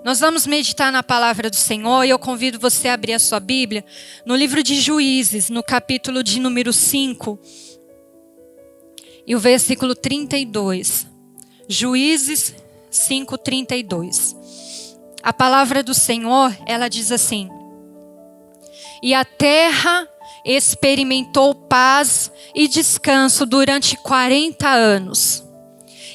Nós vamos meditar na palavra do Senhor e eu convido você a abrir a sua Bíblia no livro de Juízes, no capítulo de número 5 e o versículo 32. Juízes 5:32. A palavra do Senhor, ela diz assim: E a terra experimentou paz e descanso durante 40 anos.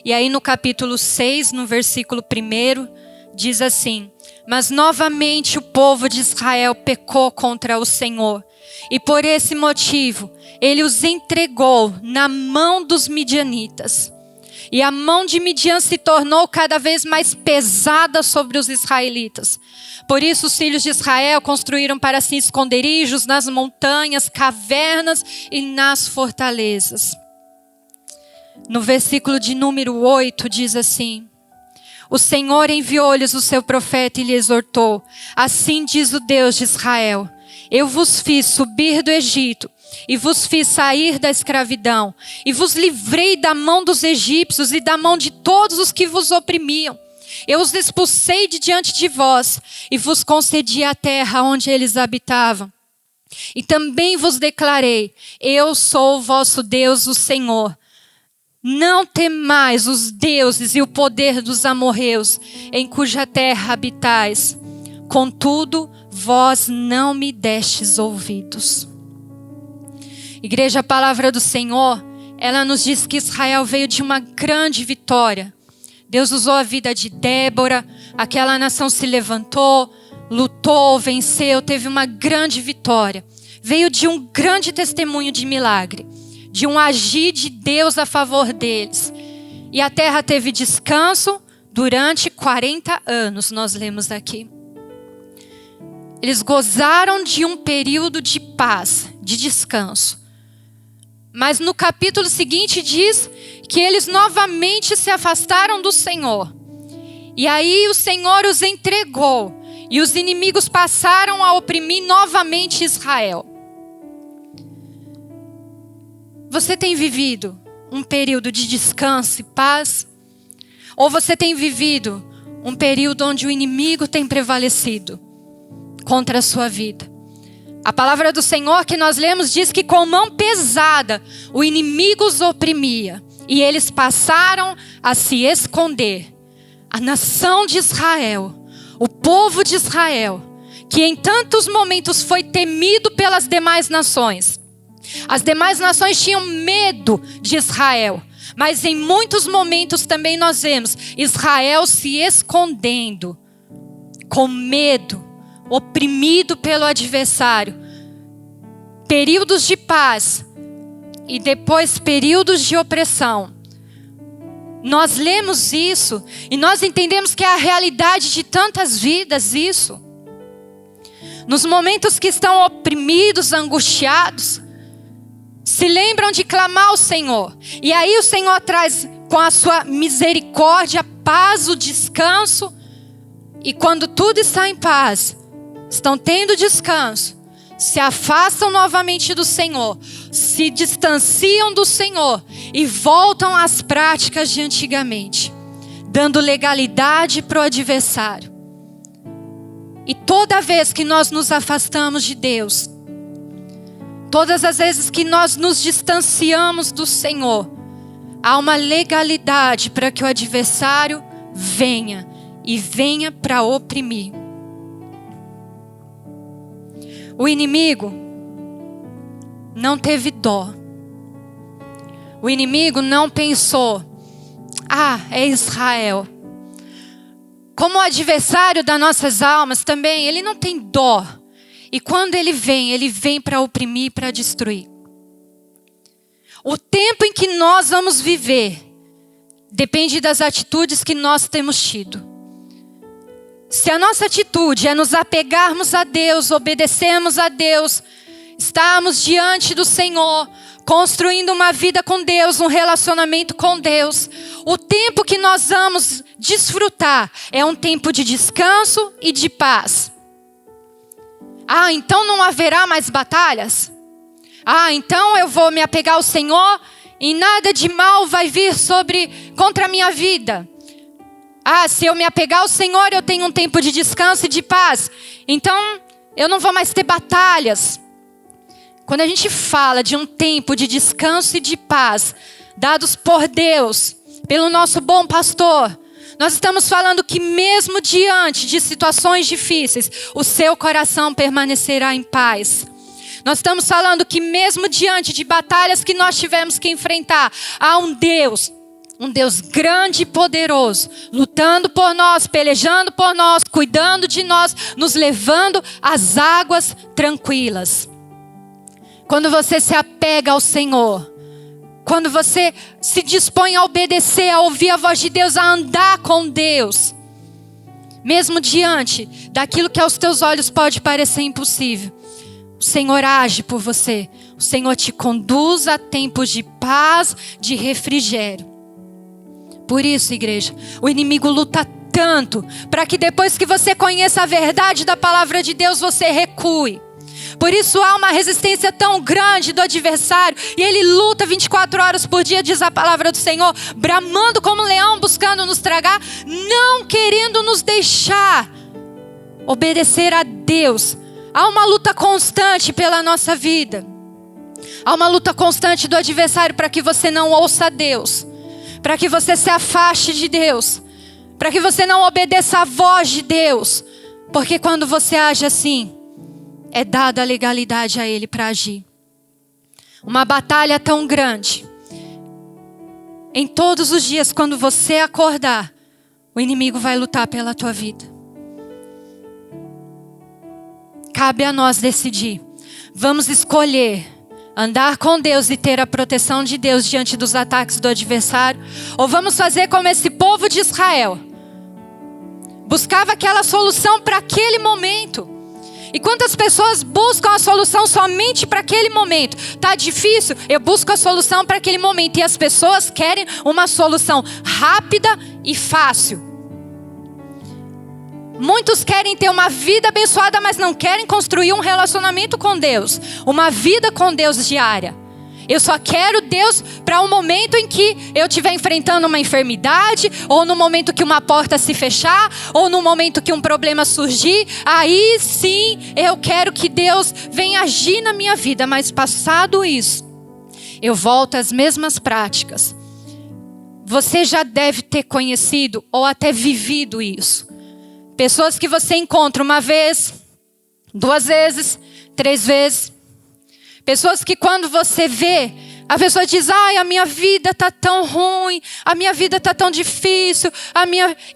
E aí no capítulo 6, no versículo 1, diz assim: Mas novamente o povo de Israel pecou contra o Senhor, e por esse motivo ele os entregou na mão dos midianitas. E a mão de Midian se tornou cada vez mais pesada sobre os israelitas. Por isso os filhos de Israel construíram para si esconderijos nas montanhas, cavernas e nas fortalezas. No versículo de número 8 diz assim: O Senhor enviou-lhes o seu profeta e lhe exortou: Assim diz o Deus de Israel: Eu vos fiz subir do Egito e vos fiz sair da escravidão, e vos livrei da mão dos egípcios e da mão de todos os que vos oprimiam. Eu os expulsei de diante de vós e vos concedi a terra onde eles habitavam. E também vos declarei: Eu sou o vosso Deus, o Senhor. Não temais os deuses e o poder dos amorreus, em cuja terra habitais. Contudo, vós não me destes ouvidos. Igreja, a palavra do Senhor, ela nos diz que Israel veio de uma grande vitória. Deus usou a vida de Débora, aquela nação se levantou, lutou, venceu, teve uma grande vitória. Veio de um grande testemunho de milagre, de um agir de Deus a favor deles. E a terra teve descanso durante 40 anos, nós lemos aqui. Eles gozaram de um período de paz, de descanso. Mas no capítulo seguinte diz que eles novamente se afastaram do Senhor. E aí o Senhor os entregou. E os inimigos passaram a oprimir novamente Israel. Você tem vivido um período de descanso e paz? Ou você tem vivido um período onde o inimigo tem prevalecido contra a sua vida? A palavra do Senhor que nós lemos diz que com mão pesada o inimigo os oprimia e eles passaram a se esconder. A nação de Israel, o povo de Israel, que em tantos momentos foi temido pelas demais nações. As demais nações tinham medo de Israel, mas em muitos momentos também nós vemos Israel se escondendo, com medo, oprimido pelo adversário. Períodos de paz e depois períodos de opressão. Nós lemos isso e nós entendemos que é a realidade de tantas vidas isso. Nos momentos que estão oprimidos, angustiados, se lembram de clamar ao Senhor. E aí o Senhor traz com a sua misericórdia, paz, o descanso. E quando tudo está em paz, estão tendo descanso, se afastam novamente do Senhor, se distanciam do Senhor e voltam às práticas de antigamente, dando legalidade para o adversário. E toda vez que nós nos afastamos de Deus, todas as vezes que nós nos distanciamos do Senhor, há uma legalidade para que o adversário venha e venha para oprimir. O inimigo não teve dó. O inimigo não pensou: é Israel. Como o adversário das nossas almas também, ele não tem dó. E quando ele vem para oprimir e para destruir. O tempo em que nós vamos viver depende das atitudes que nós temos tido. Se a nossa atitude é nos apegarmos a Deus, obedecermos a Deus, estarmos diante do Senhor, construindo uma vida com Deus, um relacionamento com Deus, o tempo que nós vamos desfrutar é um tempo de descanso e de paz. Então não haverá mais batalhas? Então eu vou me apegar ao Senhor e nada de mal vai vir contra a minha vida. Se eu me apegar ao Senhor, eu tenho um tempo de descanso e de paz. Então, eu não vou mais ter batalhas. Quando a gente fala de um tempo de descanso e de paz, dados por Deus, pelo nosso bom pastor, nós estamos falando que mesmo diante de situações difíceis, o seu coração permanecerá em paz. Nós estamos falando que mesmo diante de batalhas que nós tivemos que enfrentar, há um Deus grande e poderoso, lutando por nós, pelejando por nós, cuidando de nós, nos levando às águas tranquilas. Quando você se apega ao Senhor, quando você se dispõe a obedecer, a ouvir a voz de Deus, a andar com Deus, mesmo diante daquilo que aos teus olhos pode parecer impossível, o Senhor age por você. O Senhor te conduz a tempos de paz, de refrigério. Por isso, igreja, o inimigo luta tanto para que depois que você conheça a verdade da palavra de Deus, você recue. Por isso há uma resistência tão grande do adversário. E ele luta 24 horas por dia, diz a palavra do Senhor, bramando como um leão, buscando nos tragar, não querendo nos deixar obedecer a Deus. Há uma luta constante pela nossa vida. Há uma luta constante do adversário para que você não ouça a Deus, para que você se afaste de Deus, para que você não obedeça a voz de Deus. Porque quando você age assim, é dada a legalidade a Ele para agir. Uma batalha tão grande. Em todos os dias, quando você acordar, o inimigo vai lutar pela tua vida. Cabe a nós decidir. Vamos escolher andar com Deus e ter a proteção de Deus diante dos ataques do adversário? Ou vamos fazer como esse povo de Israel? Buscava aquela solução para aquele momento. E quantas pessoas buscam a solução somente para aquele momento? Tá difícil? Eu busco a solução para aquele momento. E as pessoas querem uma solução rápida e fácil. Muitos querem ter uma vida abençoada, mas não querem construir um relacionamento com Deus. Uma vida com Deus diária. Eu só quero Deus para um momento em que eu estiver enfrentando uma enfermidade, ou no momento que uma porta se fechar, ou no momento que um problema surgir. Aí sim eu quero que Deus venha agir na minha vida. Mas passado isso, eu volto às mesmas práticas. Você já deve ter conhecido ou até vivido isso. Pessoas que você encontra uma vez, 2 vezes, 3 vezes. Pessoas que quando você vê, a pessoa diz, a minha vida está tão ruim, a minha vida está tão difícil,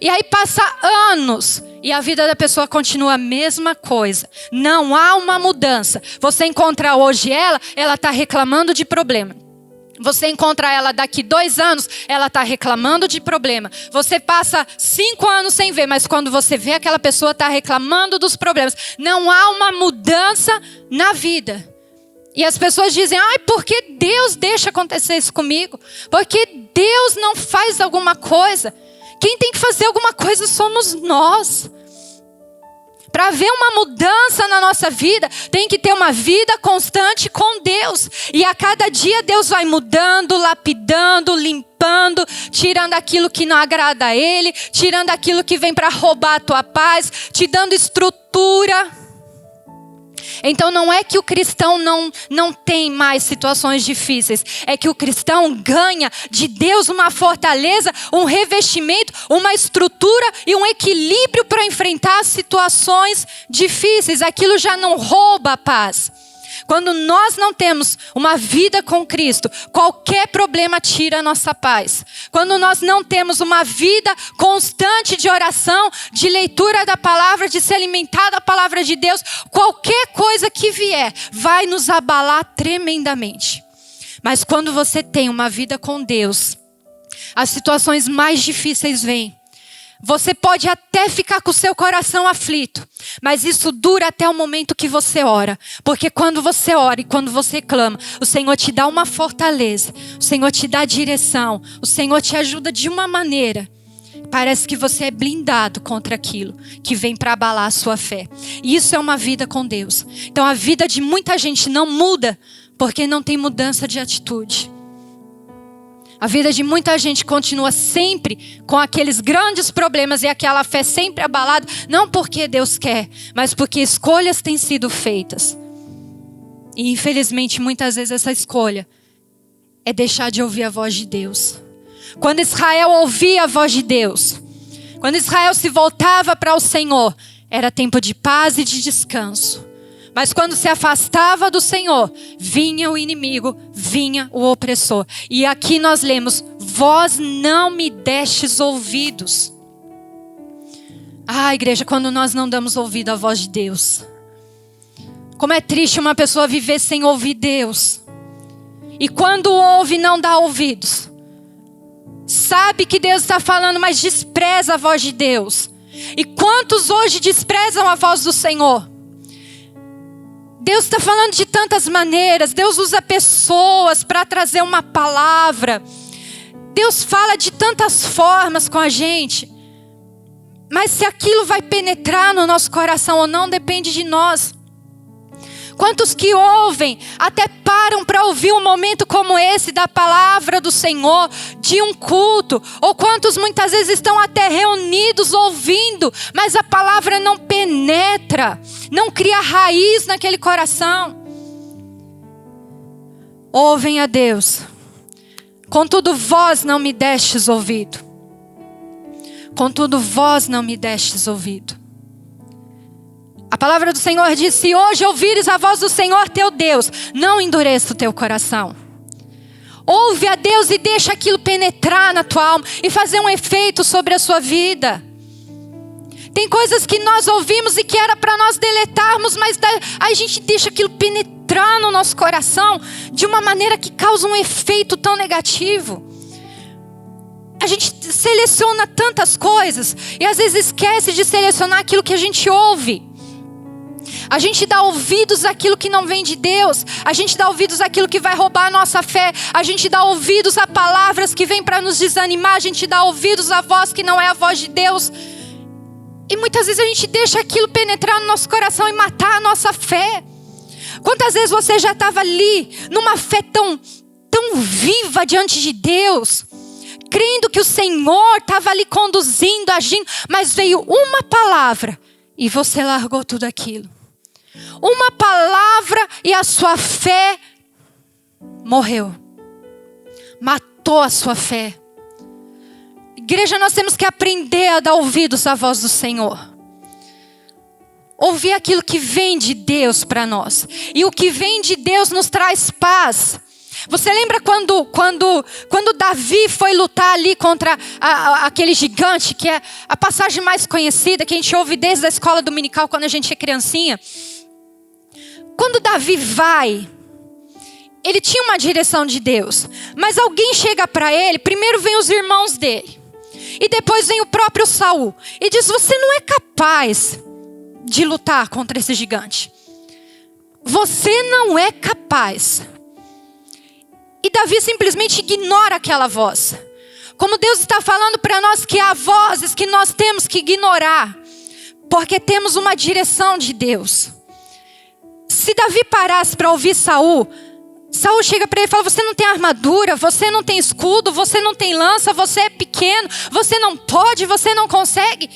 e aí passa anos e a vida da pessoa continua a mesma coisa. Não há uma mudança. Você encontra hoje ela está reclamando de problema. Você encontra ela daqui 2 anos, ela está reclamando de problema. Você passa 5 anos sem ver, mas quando você vê, aquela pessoa está reclamando dos problemas. Não há uma mudança na vida. E as pessoas dizem, por que Deus deixa acontecer isso comigo? Porque Deus não faz alguma coisa. Quem tem que fazer alguma coisa somos nós. Para haver uma mudança na nossa vida, tem que ter uma vida constante com Deus. E a cada dia Deus vai mudando, lapidando, limpando, tirando aquilo que não agrada a Ele, tirando aquilo que vem para roubar a tua paz, te dando estrutura. Então não é que o cristão não tem mais situações difíceis. É que o cristão ganha de Deus uma fortaleza, um revestimento, uma estrutura e um equilíbrio para enfrentar situações difíceis. Aquilo já não rouba a paz. Quando nós não temos uma vida com Cristo, qualquer problema tira a nossa paz. Quando nós não temos uma vida constante de oração, de leitura da palavra, de se alimentar da palavra de Deus, qualquer coisa que vier vai nos abalar tremendamente. Mas quando você tem uma vida com Deus, as situações mais difíceis vêm. Você pode até ficar com o seu coração aflito, mas isso dura até o momento que você ora. Porque quando você ora e quando você clama, o Senhor te dá uma fortaleza, o Senhor te dá direção, o Senhor te ajuda de uma maneira. Parece que você é blindado contra aquilo que vem para abalar a sua fé. E isso é uma vida com Deus. Então a vida de muita gente não muda porque não tem mudança de atitude. A vida de muita gente continua sempre com aqueles grandes problemas e aquela fé sempre abalada, não porque Deus quer, mas porque escolhas têm sido feitas. E infelizmente muitas vezes essa escolha é deixar de ouvir a voz de Deus. Quando Israel ouvia a voz de Deus, quando Israel se voltava para o Senhor, era tempo de paz e de descanso. Mas quando se afastava do Senhor, vinha o inimigo, vinha o opressor. E aqui nós lemos: vós não me destes ouvidos. Ah, igreja, quando nós não damos ouvido à voz de Deus. Como é triste uma pessoa viver sem ouvir Deus. E quando ouve, não dá ouvidos. Sabe que Deus está falando, mas despreza a voz de Deus. E quantos hoje desprezam a voz do Senhor? Deus está falando de tantas maneiras. Deus usa pessoas para trazer uma palavra. Deus fala de tantas formas com a gente. Mas se aquilo vai penetrar no nosso coração ou não, depende de nós. Quantos que ouvem, até param para ouvir um momento como esse da palavra do Senhor, de um culto. Ou quantos muitas vezes estão até reunidos ouvindo, mas a palavra não penetra, não cria raiz naquele coração. Ouvem a Deus. Contudo vós não me destes ouvido. Contudo vós não me destes ouvido. A palavra do Senhor diz: se hoje ouvires a voz do Senhor teu Deus, não endureça o teu coração. Ouve a Deus e deixa aquilo penetrar na tua alma e fazer um efeito sobre a sua vida. Tem coisas que nós ouvimos e que era para nós deletarmos, mas a gente deixa aquilo penetrar no nosso coração de uma maneira que causa um efeito tão negativo. A gente seleciona tantas coisas e às vezes esquece de selecionar aquilo que a gente ouve. A gente dá ouvidos àquilo que não vem de Deus. A gente dá ouvidos àquilo que vai roubar a nossa fé. A gente dá ouvidos a palavras que vêm para nos desanimar. A gente dá ouvidos à voz que não é a voz de Deus. E muitas vezes a gente deixa aquilo penetrar no nosso coração e matar a nossa fé. Quantas vezes você já estava ali numa fé tão viva diante de Deus, crendo que o Senhor estava ali conduzindo, agindo, mas veio uma palavra e você largou tudo aquilo. Uma palavra e a sua fé morreu. Matou a sua fé. Igreja, nós temos que aprender a dar ouvidos à voz do Senhor. Ouvir aquilo que vem de Deus para nós. E o que vem de Deus nos traz paz. Você lembra quando Davi foi lutar ali contra aquele gigante, que é a passagem mais conhecida, que a gente ouve desde a escola dominical quando a gente é criancinha? Quando Davi vai, ele tinha uma direção de Deus, mas alguém chega para ele, primeiro vem os irmãos dele, e depois vem o próprio Saul, e diz: você não é capaz de lutar contra esse gigante. Você não é capaz. E Davi simplesmente ignora aquela voz. Como Deus está falando para nós que há vozes que nós temos que ignorar, porque temos uma direção de Deus. Se Davi parasse para ouvir Saul chega para ele e fala: você não tem armadura, você não tem escudo, você não tem lança, você é pequeno, você não pode, você não consegue.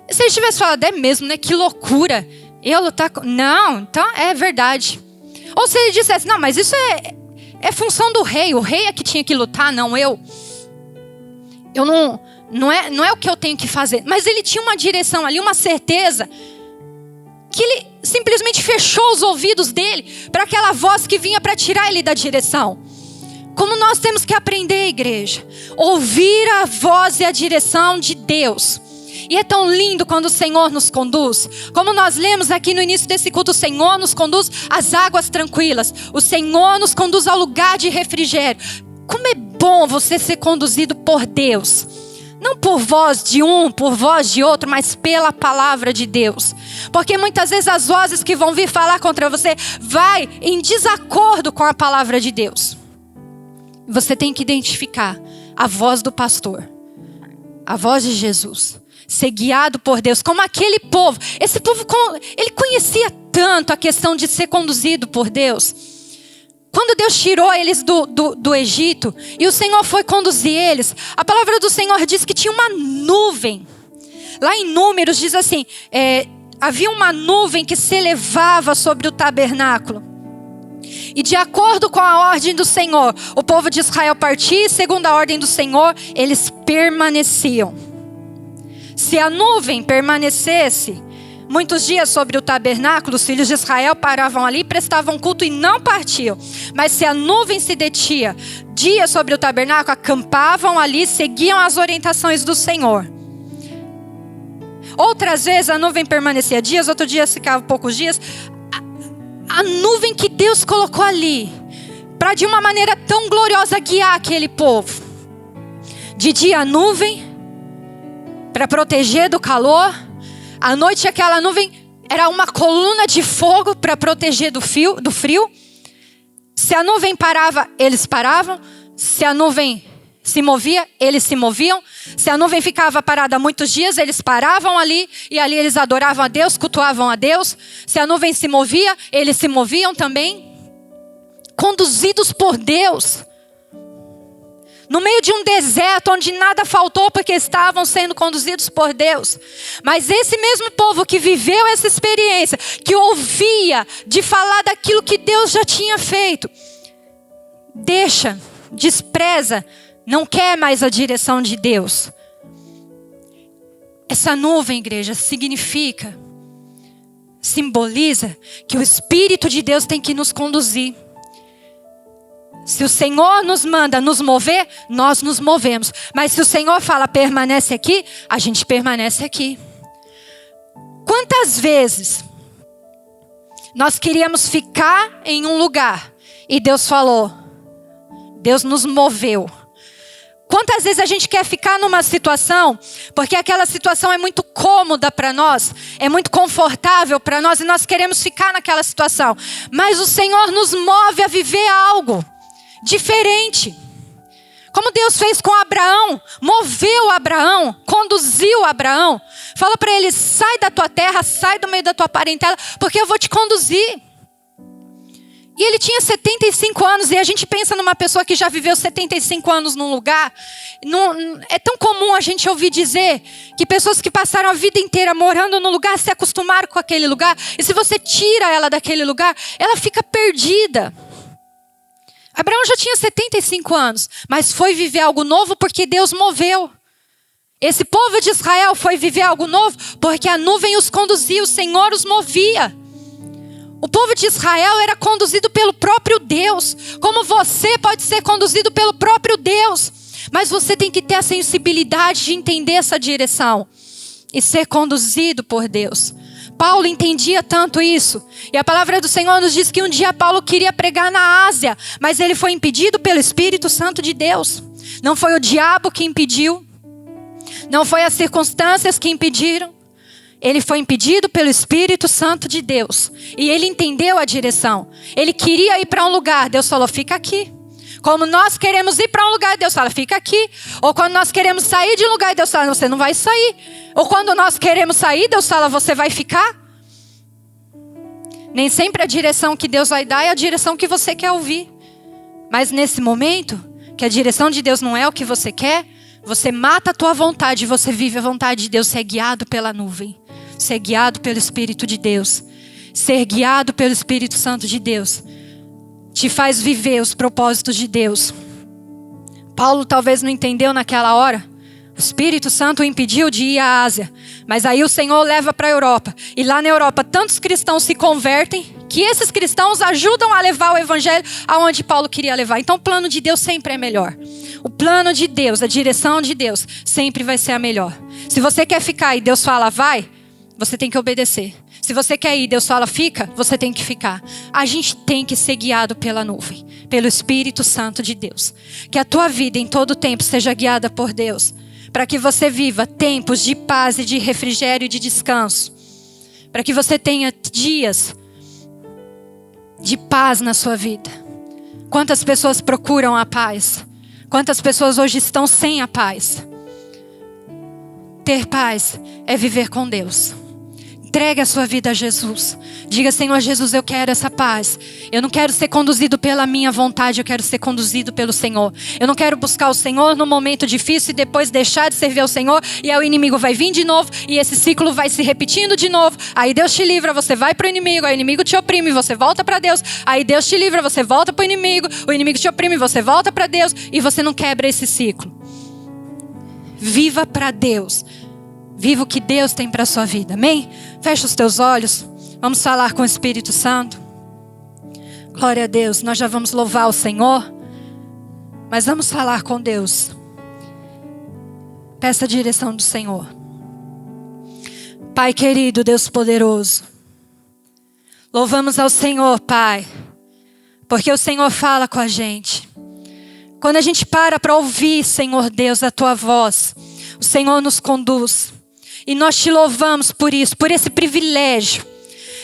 Se ele tivesse falado: é mesmo, né? Que loucura, eu lutar com... Não, então é verdade. Ou se ele dissesse: não, mas isso é função do rei, o rei é que tinha que lutar, não eu. Não é o que eu tenho que fazer. Mas ele tinha uma direção ali, uma certeza, que ele simplesmente fechou os ouvidos dele para aquela voz que vinha para tirar ele da direção. Como nós temos que aprender, igreja, ouvir a voz e a direção de Deus. E é tão lindo quando o Senhor nos conduz. Como nós lemos aqui no início desse culto, o Senhor nos conduz às águas tranquilas. O Senhor nos conduz ao lugar de refrigério. Como é bom você ser conduzido por Deus. Não por voz de um, por voz de outro, mas pela palavra de Deus. Porque muitas vezes as vozes que vão vir falar contra você vai em desacordo com a palavra de Deus. Você tem que identificar a voz do pastor, a voz de Jesus. Ser guiado por Deus, como aquele povo. Esse povo, ele conhecia tanto a questão de ser conduzido por Deus. Quando Deus tirou eles do Egito e o Senhor foi conduzir eles, a palavra do Senhor diz que tinha uma nuvem. Lá em Números diz assim, havia uma nuvem que se elevava sobre o tabernáculo. E de acordo com a ordem do Senhor, o povo de Israel partia, segundo a ordem do Senhor, eles permaneciam. Se a nuvem permanecesse muitos dias sobre o tabernáculo, os filhos de Israel paravam ali, prestavam culto e não partiam. Mas se a nuvem se detinha dias sobre o tabernáculo, acampavam ali, seguiam as orientações do Senhor. Outras vezes a nuvem permanecia dias, outros dias ficava poucos dias. A nuvem que Deus colocou ali, para de uma maneira tão gloriosa guiar aquele povo. De dia a nuvem, para proteger do calor. À noite aquela nuvem era uma coluna de fogo para proteger do frio. Se a nuvem parava, eles paravam. Se a nuvem se movia, eles se moviam. Se a nuvem ficava parada muitos dias, eles paravam ali. E ali eles adoravam a Deus, cultuavam a Deus. Se a nuvem se movia, eles se moviam também. Conduzidos por Deus. No meio de um deserto onde nada faltou porque estavam sendo conduzidos por Deus. Mas esse mesmo povo que viveu essa experiência, que ouvia de falar daquilo que Deus já tinha feito, despreza, não quer mais a direção de Deus. Essa nuvem, igreja, simboliza que o Espírito de Deus tem que nos conduzir. Se o Senhor nos manda nos mover, nós nos movemos. Mas se o Senhor fala permanece aqui, a gente permanece aqui. Quantas vezes nós queríamos ficar em um lugar e Deus falou, Deus nos moveu. Quantas vezes a gente quer ficar numa situação, porque aquela situação é muito cômoda para nós, é muito confortável para nós e nós queremos ficar naquela situação. Mas o Senhor nos move a viver algo diferente. Como Deus fez com Abraão, moveu Abraão, conduziu Abraão. Fala para ele, sai da tua terra, sai do meio da tua parentela, porque eu vou te conduzir. E ele tinha 75 anos, e a gente pensa numa pessoa que já viveu 75 anos num lugar. É tão comum a gente ouvir dizer que pessoas que passaram a vida inteira morando num lugar se acostumaram com aquele lugar. E se você tira ela daquele lugar, ela fica perdida. Abraão já tinha 75 anos, mas foi viver algo novo porque Deus moveu. Esse povo de Israel foi viver algo novo porque a nuvem os conduzia, o Senhor os movia. O povo de Israel era conduzido pelo próprio Deus, como você pode ser conduzido pelo próprio Deus. Mas você tem que ter a sensibilidade de entender essa direção e ser conduzido por Deus. Paulo entendia tanto isso. E a palavra do Senhor nos diz que um dia Paulo queria pregar na Ásia, mas ele foi impedido pelo Espírito Santo de Deus. Não foi o diabo que impediu. Não foi as circunstâncias que impediram. Ele foi impedido pelo Espírito Santo de Deus. E ele entendeu a direção. Ele queria ir para um lugar. Deus falou, fica aqui. Como nós queremos ir para um lugar, Deus fala, fica aqui. Ou quando nós queremos sair de um lugar, Deus fala, você não vai sair. Ou quando nós queremos sair, Deus fala, você vai ficar. Nem sempre a direção que Deus vai dar é a direção que você quer ouvir. Mas nesse momento, que a direção de Deus não é o que você quer, você mata a tua vontade e você vive a vontade de Deus. Ser guiado pela nuvem. Ser guiado pelo Espírito de Deus. Ser guiado pelo Espírito Santo de Deus te faz viver os propósitos de Deus. Paulo talvez não entendeu naquela hora. O Espírito Santo o impediu de ir à Ásia. Mas aí o Senhor leva para a Europa. E lá na Europa tantos cristãos se convertem, que esses cristãos ajudam a levar o evangelho aonde Paulo queria levar. Então o plano de Deus sempre é melhor. O plano de Deus, a direção de Deus sempre vai ser a melhor. Se você quer ficar e Deus fala vai, você tem que obedecer. Se você quer ir, Deus fala fica, você tem que ficar. A gente tem que ser guiado pela nuvem, pelo Espírito Santo de Deus. Que a tua vida em todo tempo seja guiada por Deus. Para que você viva tempos de paz e de refrigério e de descanso. Para que você tenha dias de paz na sua vida. Quantas pessoas procuram a paz? Quantas pessoas hoje estão sem a paz? Ter paz é viver com Deus. Entregue a sua vida a Jesus. Diga: Senhor Jesus, eu quero essa paz. Eu não quero ser conduzido pela minha vontade, eu quero ser conduzido pelo Senhor. Eu não quero buscar o Senhor no momento difícil e depois deixar de servir ao Senhor, e aí o inimigo vai vir de novo e esse ciclo vai se repetindo de novo. Aí Deus te livra, você vai para o inimigo, aí o inimigo te oprime, você volta para Deus. Aí Deus te livra, você volta para o inimigo te oprime, você volta para Deus, e você não quebra esse ciclo. Viva para Deus. Viva o que Deus tem para a sua vida, amém? Fecha os teus olhos, vamos falar com o Espírito Santo. Glória a Deus, nós já vamos louvar o Senhor, mas vamos falar com Deus. Peça a direção do Senhor. Pai querido, Deus poderoso, louvamos ao Senhor, Pai, porque o Senhor fala com a gente. Quando a gente para ouvir, Senhor Deus, a Tua voz, o Senhor nos conduz. E nós te louvamos por isso, por esse privilégio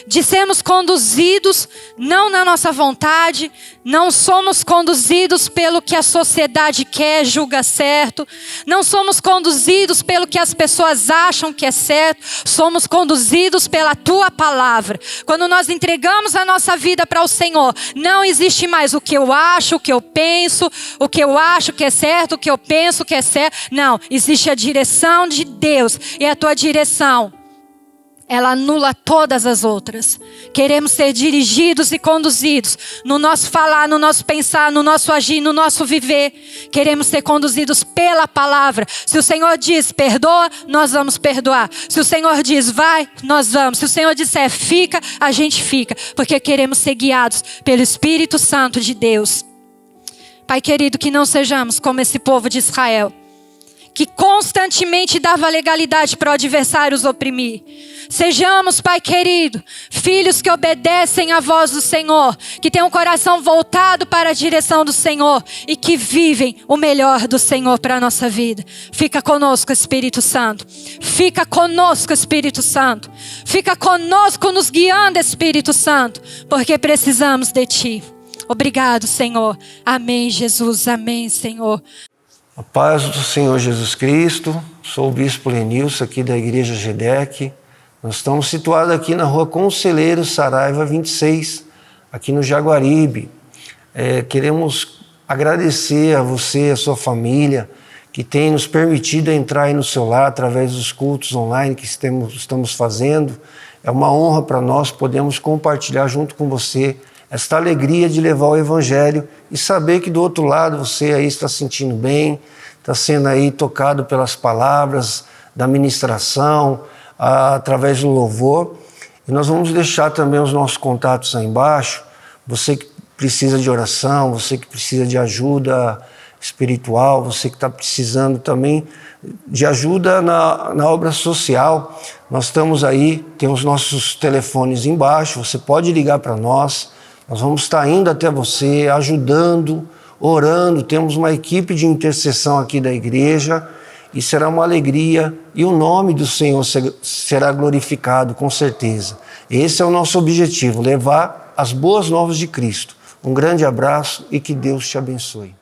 de sermos conduzidos não na nossa vontade, não somos conduzidos pelo que a sociedade quer, julga certo, não somos conduzidos pelo que as pessoas acham que é certo, somos conduzidos pela Tua palavra. Quando nós entregamos a nossa vida para o Senhor, não existe mais o que eu acho, o que eu penso, o que eu acho que é certo, o que eu penso que é certo. Não, existe a direção de Deus, e a Tua direção, ela anula todas as outras. Queremos ser dirigidos e conduzidos no nosso falar, no nosso pensar, no nosso agir, no nosso viver. Queremos ser conduzidos pela palavra. Se o Senhor diz perdoa, nós vamos perdoar. Se o Senhor diz vai, nós vamos. Se o Senhor disser fica, a gente fica. Porque queremos ser guiados pelo Espírito Santo de Deus. Pai querido, que não sejamos como esse povo de Israel, que constantemente dava legalidade para o adversário os oprimir. Sejamos, Pai querido, filhos que obedecem à voz do Senhor, que têm um coração voltado para a direção do Senhor e que vivem o melhor do Senhor para a nossa vida. Fica conosco, Espírito Santo. Fica conosco, Espírito Santo. Fica conosco nos guiando, Espírito Santo, porque precisamos de Ti. Obrigado, Senhor. Amém, Jesus. Amém, Senhor. A paz do Senhor Jesus Cristo. Sou o Bispo Lenilson aqui da Igreja GEDEC. Nós estamos situados aqui na Rua Conselheiro Saraiva 26, aqui no Jaguaribe. Queremos agradecer a você, a sua família, que tem nos permitido entrar aí no seu lar através dos cultos online que estamos fazendo. É uma honra para nós podermos compartilhar junto com você esta alegria de levar o Evangelho e saber que do outro lado você aí está se sentindo bem, está sendo aí tocado pelas palavras da ministração, através do louvor. E nós vamos deixar também os nossos contatos aí embaixo. Você que precisa de oração, você que precisa de ajuda espiritual, você que está precisando também de ajuda na obra social. Nós estamos aí, tem os nossos telefones embaixo, você pode ligar para nós. Nós vamos estar indo até você, ajudando, orando. Temos uma equipe de intercessão aqui da igreja e será uma alegria e o nome do Senhor será glorificado, com certeza. Esse é o nosso objetivo, levar as boas novas de Cristo. Um grande abraço e que Deus te abençoe.